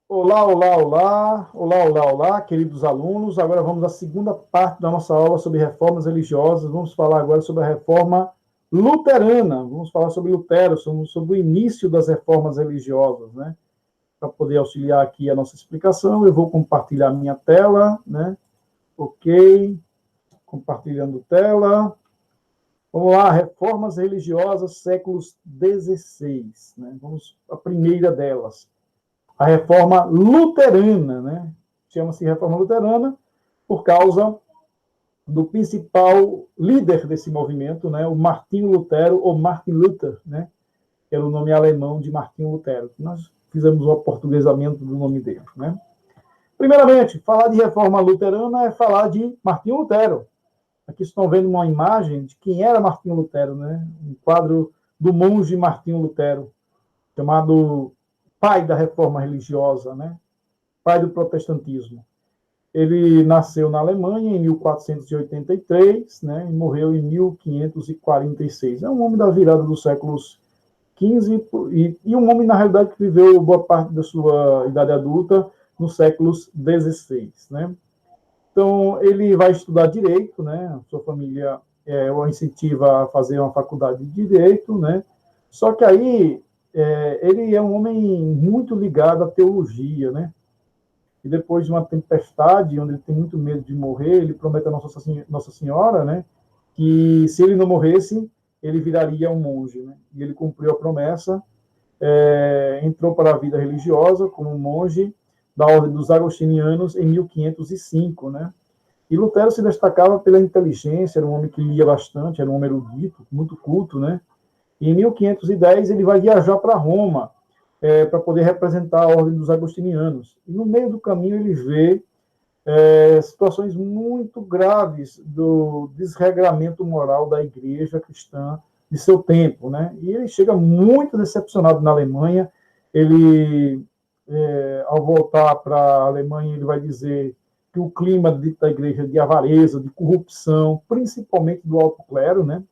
Olá, olá, olá, olá, olá, olá, queridos alunos. Agora vamos à segunda parte da nossa aula sobre reformas religiosas. Vamos falar agora sobre a reforma luterana. Vamos falar sobre Lutero, sobre o início das reformas religiosas, né? Para poder auxiliar aqui a nossa explicação, eu vou compartilhar minha tela, né? Ok, compartilhando tela. Vamos lá, reformas religiosas, séculos XVI, né? Vamos à primeira delas. A reforma luterana, né? Chama-se reforma luterana por causa do principal líder desse movimento, né? O Martinho Lutero, ou Martin Luther, né? Que era o nome alemão de Martinho Lutero. Nós fizemos o aportuguesamento do nome dele, né? Primeiramente, falar de reforma luterana é falar de Martinho Lutero. Aqui estão vendo uma imagem de quem era Martinho Lutero, né? Um quadro do monge Martinho Lutero, chamado pai da reforma religiosa, né? Pai do protestantismo. Ele nasceu na Alemanha em 1483, né, e morreu em 1546. É um homem da virada dos séculos XV e um homem, na realidade, que viveu boa parte da sua idade adulta nos séculos XVI. Né? Então, ele vai estudar Direito, né? A sua família o incentiva a fazer uma faculdade de Direito, né? Só que aí ele é um homem muito ligado à teologia, né? E depois de uma tempestade, onde ele tem muito medo de morrer, ele promete a Nossa Senhora, né, que se ele não morresse, ele viraria um monge, né? E ele cumpriu a promessa, entrou para a vida religiosa como um monge da Ordem dos Agostinianos em 1505, né? E Lutero se destacava pela inteligência, era um homem que lia bastante, era um homem erudito, muito culto, né? E em 1510 ele vai viajar para Roma, para poder representar a Ordem dos Agostinianos. E no meio do caminho ele vê situações muito graves do desregramento moral da igreja cristã de seu tempo, né? E ele chega muito decepcionado na Alemanha. Ele, ao voltar para a Alemanha, ele vai dizer que o clima da igreja de avareza, de corrupção, principalmente do alto clero, né?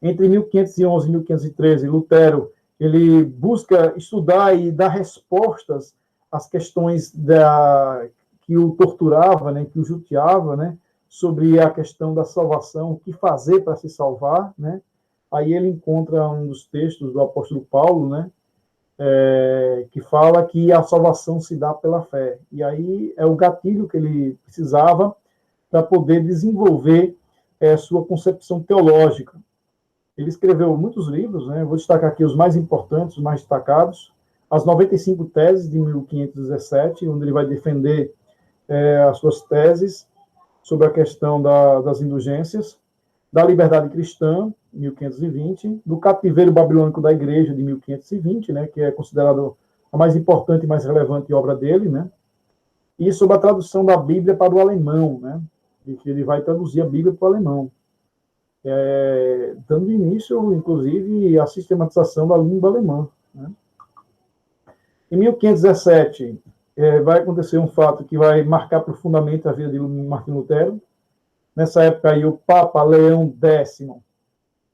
Entre 1511 e 1513, Lutero ele busca estudar e dar respostas às questões que o torturava, né, que o judiava, né, sobre a questão da salvação, o que fazer para se salvar, né? Aí ele encontra um dos textos do apóstolo Paulo, né, que fala que a salvação se dá pela fé. E aí é o gatilho que ele precisava para poder desenvolver sua concepção teológica. Ele escreveu muitos livros, né? Vou destacar aqui os mais importantes, os mais destacados. As 95 teses de 1517, onde ele vai defender as suas teses sobre a questão das indulgências, da liberdade cristã, 1520, do cativeiro babilônico da igreja, de 1520, né? Que é considerado a mais importante e mais relevante obra dele, né? E sobre a tradução da Bíblia para o alemão, né? E que ele vai traduzir a Bíblia para o alemão. Dando início, inclusive, à sistematização da língua alemã. Né? Em 1517, vai acontecer um fato que vai marcar profundamente a vida de Martinho Lutero. Nessa época, aí, o Papa Leão X,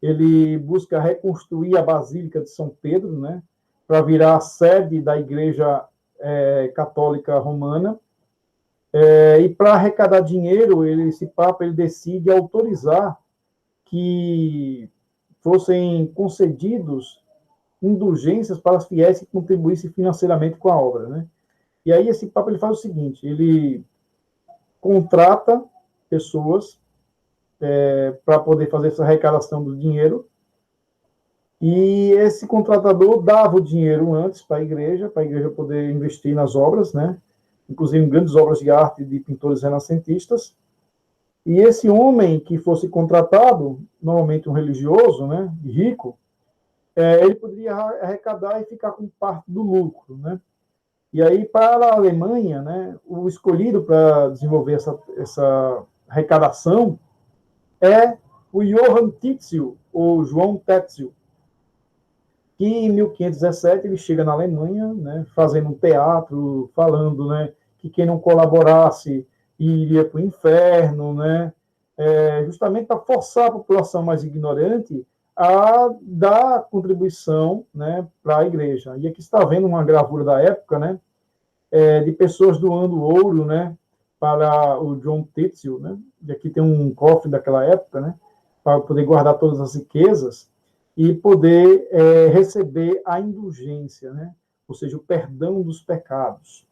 ele busca reconstruir a Basílica de São Pedro, né, para virar a sede da Igreja Católica Romana. E para arrecadar dinheiro, esse Papa ele decide autorizar que fossem concedidos indulgências para os fiéis que contribuíssem financeiramente com a obra, né? E aí esse Papa ele faz o seguinte, ele contrata pessoas para poder fazer essa arrecadação do dinheiro, e esse contratador dava o dinheiro antes para a igreja poder investir nas obras, né? Inclusive em grandes obras de arte de pintores renascentistas. E esse homem que fosse contratado, normalmente um religioso, né, rico, ele poderia arrecadar e ficar com parte do lucro, né? E aí, para a Alemanha, né, o escolhido para desenvolver essa arrecadação é o Johann Tetzel, ou João Tetzel, que em 1517 ele chega na Alemanha, né, fazendo um teatro, falando, né, que quem não colaborasse iria para o inferno, né, justamente para forçar a população mais ignorante a dar contribuição, né, para a igreja. E aqui está vendo uma gravura da época, né, de pessoas doando ouro, né, para o John Tetzel, né, e aqui tem um cofre daquela época, né, para poder guardar todas as riquezas e poder receber a indulgência, né, ou seja, o perdão dos pecados.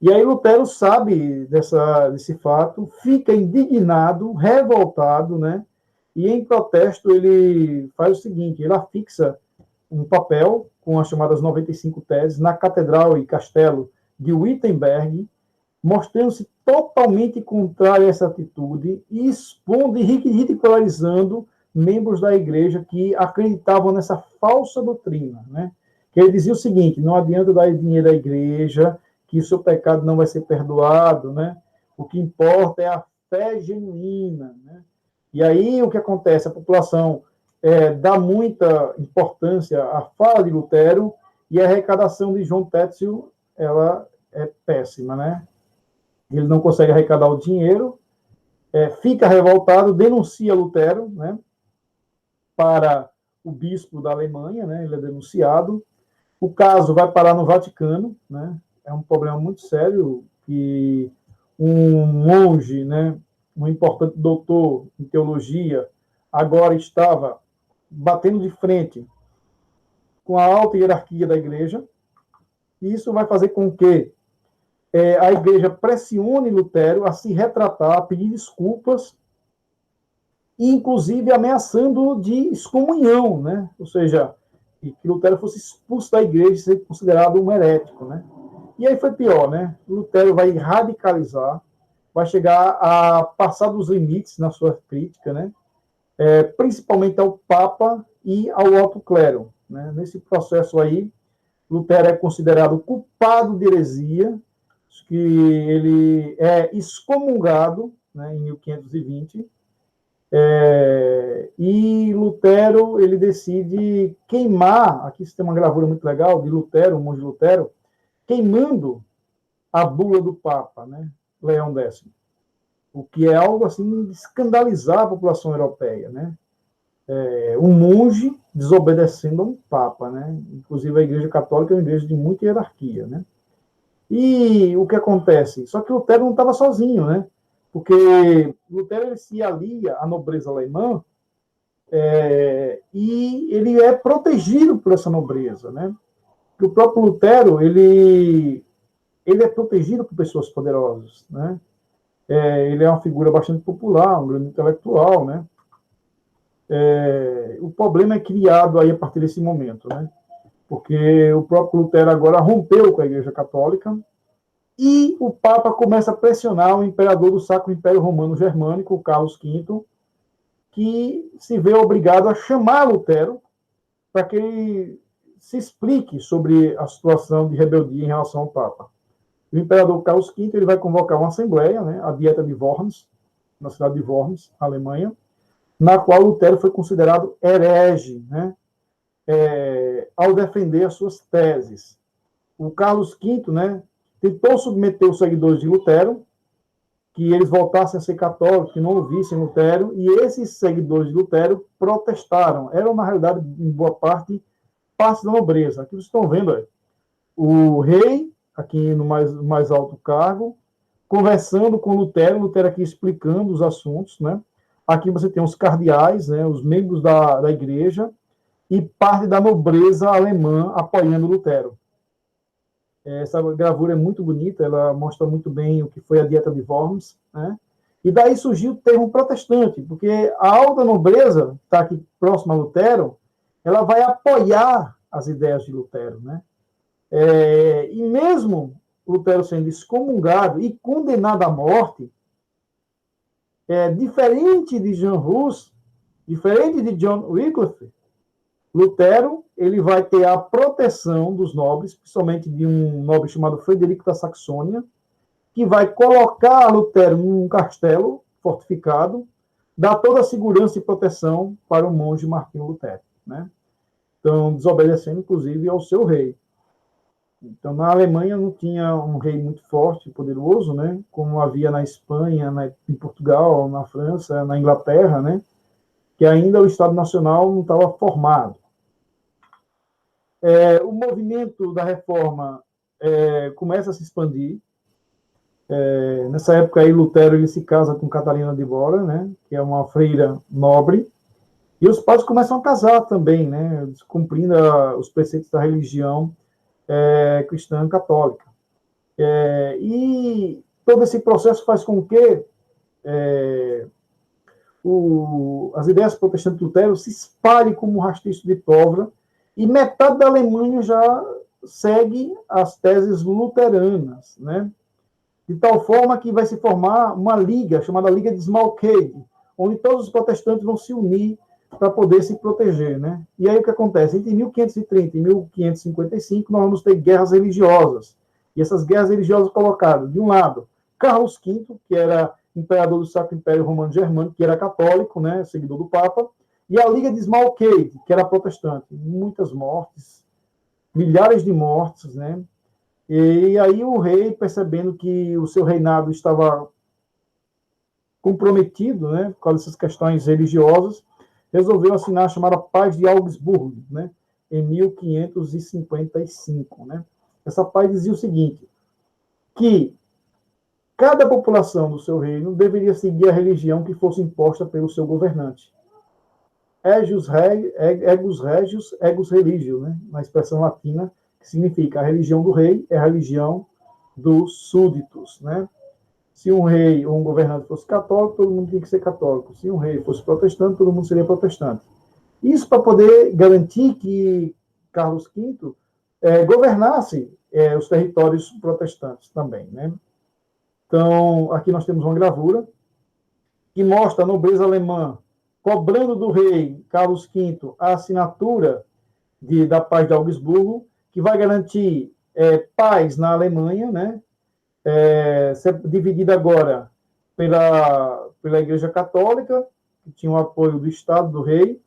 E aí Lutero sabe desse fato, fica indignado, revoltado, né, e em protesto ele faz o seguinte, ele afixa um papel com as chamadas 95 teses na Catedral e Castelo de Wittenberg, mostrando-se totalmente contrário a essa atitude e expondo e ridicularizando membros da igreja que acreditavam nessa falsa doutrina, né? Que ele dizia o seguinte, não adianta dar dinheiro à igreja, que o seu pecado não vai ser perdoado, né? O que importa é a fé genuína, né? E aí o que acontece? A população dá muita importância à fala de Lutero e a arrecadação de João Tetzel, ela é péssima, né? Ele não consegue arrecadar o dinheiro, fica revoltado, denuncia Lutero, né, para o bispo da Alemanha, né, ele é denunciado. O caso vai parar no Vaticano, né, é um problema muito sério que um monge, né, um importante doutor em teologia, agora estava batendo de frente com a alta hierarquia da igreja, e isso vai fazer com que a igreja pressione Lutero a se retratar, a pedir desculpas, e inclusive ameaçando de excomunhão, né? Ou seja, que Lutero fosse expulso da igreja e ser considerado um herético, né? E aí foi pior, né? Lutero vai radicalizar, vai chegar a passar dos limites na sua crítica, né? Principalmente ao Papa e ao alto clero, né? Nesse processo aí, Lutero é considerado culpado de heresia, que ele é excomungado, né, em 1520, e Lutero ele decide queimar, aqui tem uma gravura muito legal de Lutero, o monge Lutero, queimando a bula do Papa, né, Leão X, o que é algo assim de escandalizar a população europeia, né? Um monge desobedecendo a um Papa, né? Inclusive a Igreja Católica é uma igreja de muita hierarquia, né? E o que acontece? Só que Lutero não estava sozinho, né? Porque Lutero ele se alia à nobreza alemã e ele é protegido por essa nobreza, né? Que o próprio Lutero ele é protegido por pessoas poderosas, né? Ele é uma figura bastante popular, um grande intelectual, né? O problema é criado aí a partir desse momento, né? Porque o próprio Lutero agora rompeu com a Igreja Católica e o Papa começa a pressionar o imperador do Sacro Império Romano Germânico, Carlos V, que se vê obrigado a chamar Lutero para que ele se explique sobre a situação de rebeldia em relação ao Papa. O imperador Carlos V ele vai convocar uma assembleia, né, a Dieta de Worms, na cidade de Worms, Alemanha, na qual Lutero foi considerado herege, né, ao defender as suas teses. O Carlos V, né, tentou submeter os seguidores de Lutero, que eles voltassem a ser católicos, que não ouvissem Lutero, e esses seguidores de Lutero protestaram. Eram, na realidade, em boa parte da nobreza. Aqui vocês estão vendo, o rei, aqui no mais alto cargo, conversando com Lutero aqui explicando os assuntos, né? Aqui você tem os cardeais, né, os membros da igreja, e parte da nobreza alemã apoiando Lutero. Essa gravura é muito bonita, ela mostra muito bem o que foi a Dieta de Worms, né? E daí surgiu o termo protestante, porque a alta nobreza, que está aqui próxima a Lutero, ela vai apoiar as ideias de Lutero, né? E mesmo Lutero sendo excomungado e condenado à morte, diferente de Jean Hus, diferente de John Wycliffe, Lutero ele vai ter a proteção dos nobres, principalmente de um nobre chamado Frederico da Saxônia, que vai colocar Lutero num castelo fortificado, dar toda a segurança e proteção para o monge Martinho Lutero, né? Então, desobedecendo, inclusive, ao seu rei. Então, na Alemanha não tinha um rei muito forte e poderoso, né? Como havia na Espanha, em Portugal, na França, na Inglaterra, né? Que ainda o Estado Nacional não estava formado. O movimento da reforma começa a se expandir. Nessa época aí, Lutero ele se casa com Catarina de Bora, né, que é uma freira nobre, e os padres começam a casar também, né, cumprindo os preceitos da religião cristã católica. E todo esse processo faz com que as ideias protestantes de Lutero se espalhem como um rastiço de pólvora, e metade da Alemanha já segue as teses luteranas, né? De tal forma que vai se formar uma liga, chamada Liga de Smalcade, onde todos os protestantes vão se unir para poder se proteger, né? E aí o que acontece? Entre 1530 e 1555, nós vamos ter guerras religiosas. E essas guerras religiosas colocaram, de um lado, Carlos V, que era imperador do Sacro Império Romano Germânico, que era católico, né, seguidor do Papa, e a Liga de Smalcade, que era protestante. Muitas mortes, milhares de mortes, né? E aí o rei, percebendo que o seu reinado estava comprometido, né, com essas questões religiosas, resolveu assinar a chamada Paz de Augsburgo, né, em 1555. Né? Essa paz dizia o seguinte, que cada população do seu reino deveria seguir a religião que fosse imposta pelo seu governante. Egus regius, egus religio, né? Uma expressão latina que significa a religião do rei é a religião dos súditos, né? Se um rei ou um governante fosse católico, todo mundo tinha que ser católico. Se um rei fosse protestante, todo mundo seria protestante. Isso para poder garantir que Carlos V governasse os territórios protestantes também, né? Então, aqui nós temos uma gravura que mostra a nobreza alemã cobrando do rei Carlos V a assinatura da Paz de Augsburgo, que vai garantir paz na Alemanha, né? Dividida agora pela Igreja Católica, que tinha o apoio do Estado, do rei,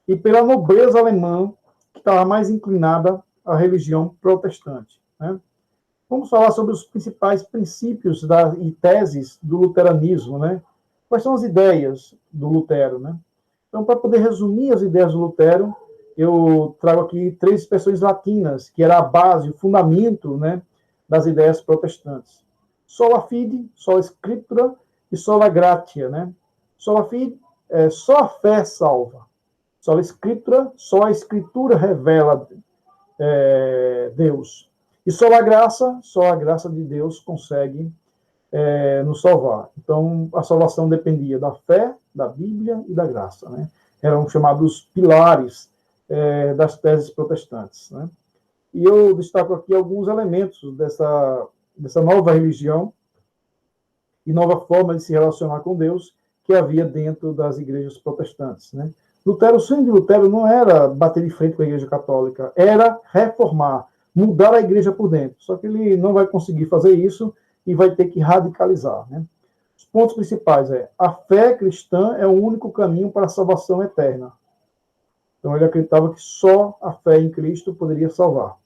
e pela nobreza alemã, que estava mais inclinada à religião protestante. Né? Vamos falar sobre os principais princípios e teses do luteranismo, né? Quais são as ideias do Lutero, né? Então, para poder resumir as ideias do Lutero, eu trago aqui 3 expressões latinas, que era a base, o fundamento, né, das ideias protestantes. Sola fide, sola scriptura e sola gratia, né? Sola fide, só a fé salva. Sola scriptura, só a escritura revela Deus. E só a graça de Deus consegue nos salvar. Então, a salvação dependia da fé, da Bíblia e da graça, né? Eram chamados pilares das teses protestantes, né? E eu destaco aqui alguns elementos dessa nova religião e nova forma de se relacionar com Deus que havia dentro das igrejas protestantes, né? Lutero, o sonho de Lutero não era bater de frente com a igreja católica, era reformar, mudar a igreja por dentro. Só que ele não vai conseguir fazer isso e vai ter que radicalizar, né? Os pontos principais a fé cristã é o único caminho para a salvação eterna. Então ele acreditava que só a fé em Cristo poderia salvar.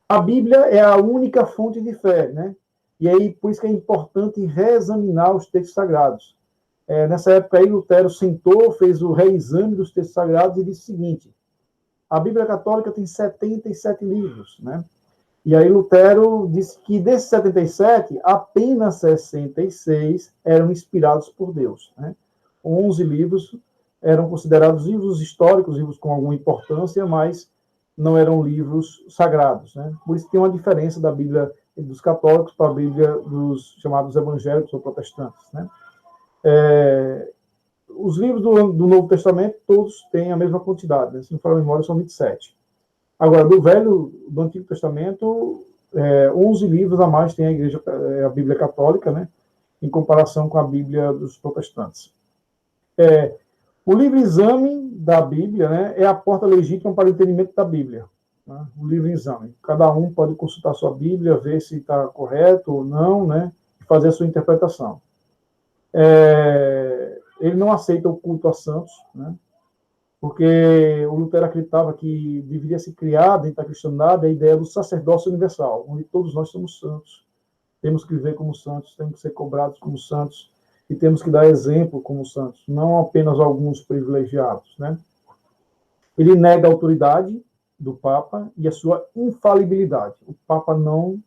A Bíblia é a única fonte de fé, né? E aí por isso que é importante reexaminar os textos sagrados. Nessa época aí Lutero sentou, fez o reexame dos textos sagrados e disse o seguinte: a Bíblia Católica tem 77 livros, né? E aí Lutero disse que desses 77, apenas 66 eram inspirados por Deus, né? 11 livros eram considerados livros históricos, livros com alguma importância, mas não eram livros sagrados, né? Por isso tem uma diferença da Bíblia dos católicos para a Bíblia dos chamados evangélicos ou protestantes, né? Os livros do Novo Testamento, todos têm a mesma quantidade, né? Se não for a memória, são 27. Agora, do Antigo Testamento, 11 livros a mais tem a Bíblia Católica, né? Em comparação com a Bíblia dos protestantes. O livre-exame da Bíblia, né, é a porta legítima para o entendimento da Bíblia. Né? O livre-exame. Cada um pode consultar sua Bíblia, ver se está correto ou não, né, e fazer a sua interpretação. Ele não aceita o culto a santos, né, porque o Lutero acreditava que deveria se criar dentro da cristandade a ideia do sacerdócio universal, onde todos nós somos santos. Temos que viver como santos, temos que ser cobrados como santos, e temos que dar exemplo como santos, não apenas alguns privilegiados, né? Ele nega a autoridade do Papa e a sua infalibilidade. O Papa não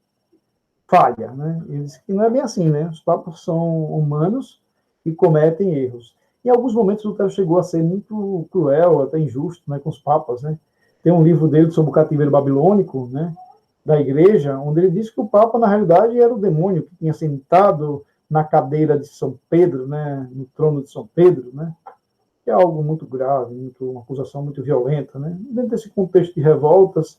falha, né? Ele diz que não é bem assim, né? Os papas são humanos e cometem erros. Em alguns momentos, Lutero chegou a ser muito cruel, até injusto, né, com os papas, né? Tem um livro dele sobre o cativeiro babilônico, né, da igreja, onde ele diz que o papa, na realidade, era o demônio que tinha sentado na cadeira de São Pedro, né, no trono de São Pedro, né? Que é algo muito grave, uma acusação muito violenta, né? Dentro desse contexto de revoltas,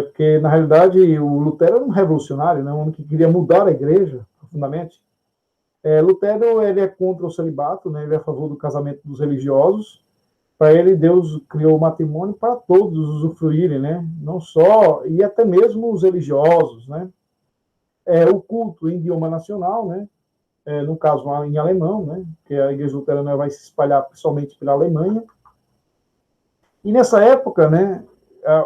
porque, na realidade, o Lutero era um revolucionário, né, um homem que queria mudar a igreja profundamente. Lutero ele é contra o celibato, né, ele é a favor do casamento dos religiosos. Para ele, Deus criou o matrimônio para todos usufruírem, né, não só, e até mesmo os religiosos, né. O culto em idioma nacional, né, no caso em alemão, né, que a igreja luterana vai se espalhar principalmente pela Alemanha. E nessa época, né,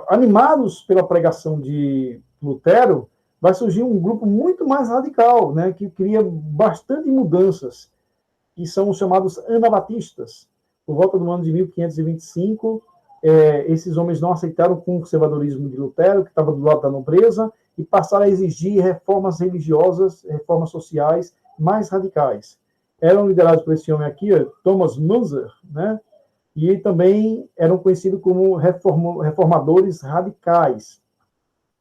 animados pela pregação de Lutero, vai surgir um grupo muito mais radical, né, que cria bastante mudanças, que são os chamados anabatistas. Por volta do ano de 1525, esses homens não aceitaram o conservadorismo de Lutero, que estava do lado da nobreza, e passaram a exigir reformas religiosas, reformas sociais mais radicais. Eram liderados por esse homem aqui, Thomas Munzer, né, e também eram conhecidos como reformadores radicais.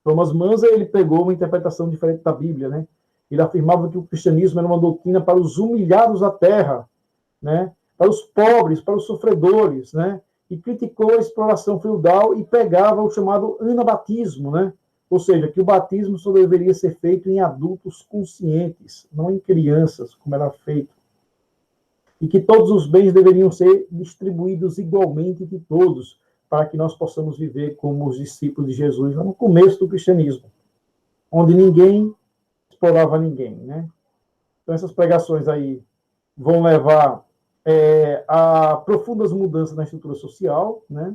Thomas Manzer, ele pegou uma interpretação diferente da Bíblia, né? Ele afirmava que o cristianismo era uma doutrina para os humilhados da terra, né? Para os pobres, para os sofredores, né? E criticou a exploração feudal e pegava o chamado anabatismo, né? Ou seja, que o batismo só deveria ser feito em adultos conscientes, não em crianças, como era feito, e que todos os bens deveriam ser distribuídos igualmente de todos, para que nós possamos viver como os discípulos de Jesus no começo do cristianismo, onde ninguém explorava ninguém, né? Então essas pregações aí vão levar a profundas mudanças na estrutura social, né?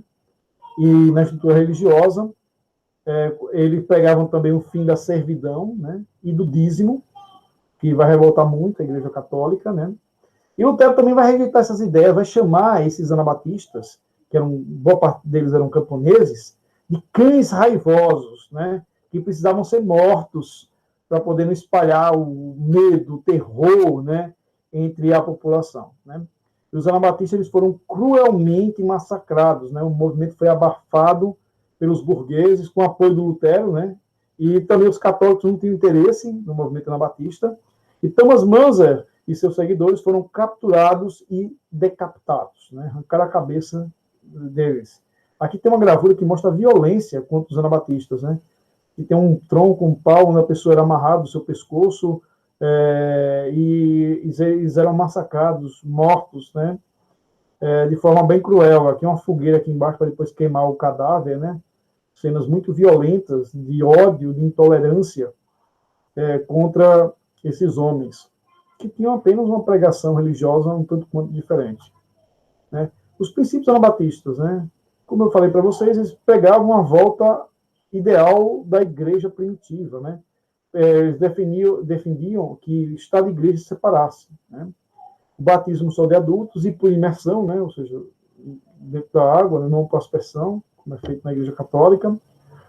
E na estrutura religiosa. Eles pegavam também o fim da servidão, né? E do dízimo, que vai revoltar muito a Igreja Católica, né? E Lutero também vai rejeitar essas ideias, vai chamar esses anabatistas, que eram, boa parte deles eram camponeses, de cães raivosos, né, que precisavam ser mortos para poder não espalhar o medo, o terror, né, entre a população. Né. E os anabatistas eles foram cruelmente massacrados, né, o movimento foi abafado pelos burgueses com apoio do Lutero, né, e também os católicos não tinham interesse no movimento anabatista. E Thomas Manzer e seus seguidores foram capturados e decapitados, né? Arrancaram a cabeça deles. Aqui tem uma gravura que mostra a violência contra os anabatistas, né? Que tem um tronco, um pau, onde a pessoa era amarrada no seu pescoço, e eles eram massacrados, mortos, né? De forma bem cruel. Aqui uma fogueira aqui embaixo para depois queimar o cadáver, né? Cenas muito violentas, de ódio, de intolerância contra esses homens, que tinham apenas uma pregação religiosa um tanto quanto diferente. Né? Os princípios anabatistas, né? Como eu falei para vocês, eles pegavam a volta ideal da igreja primitiva. Né? Eles defendiam que Estado e igreja se separassem. Né? O batismo só de adultos e por imersão, né? Ou seja, dentro da água, né? Não por aspersão, como é feito na igreja católica.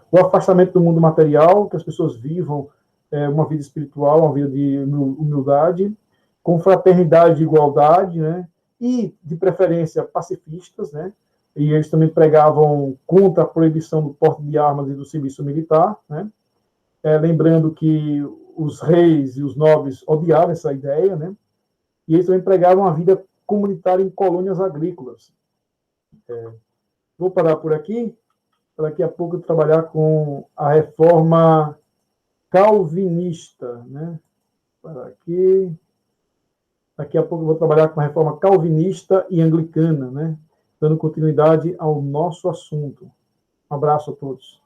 O afastamento do mundo material, que as pessoas vivam uma vida espiritual, uma vida de humildade, com fraternidade e igualdade, né? E, de preferência, pacifistas, né? E eles também pregavam contra a proibição do porte de armas e do serviço militar, né? Lembrando que os reis e os nobres odiavam essa ideia, né? E eles também pregavam a vida comunitária em colônias agrícolas. Vou parar por aqui, para daqui a pouco trabalhar com a reforma calvinista, né? Para aqui. Daqui a pouco eu vou trabalhar com a reforma calvinista e anglicana, né? Dando continuidade ao nosso assunto. Um abraço a todos.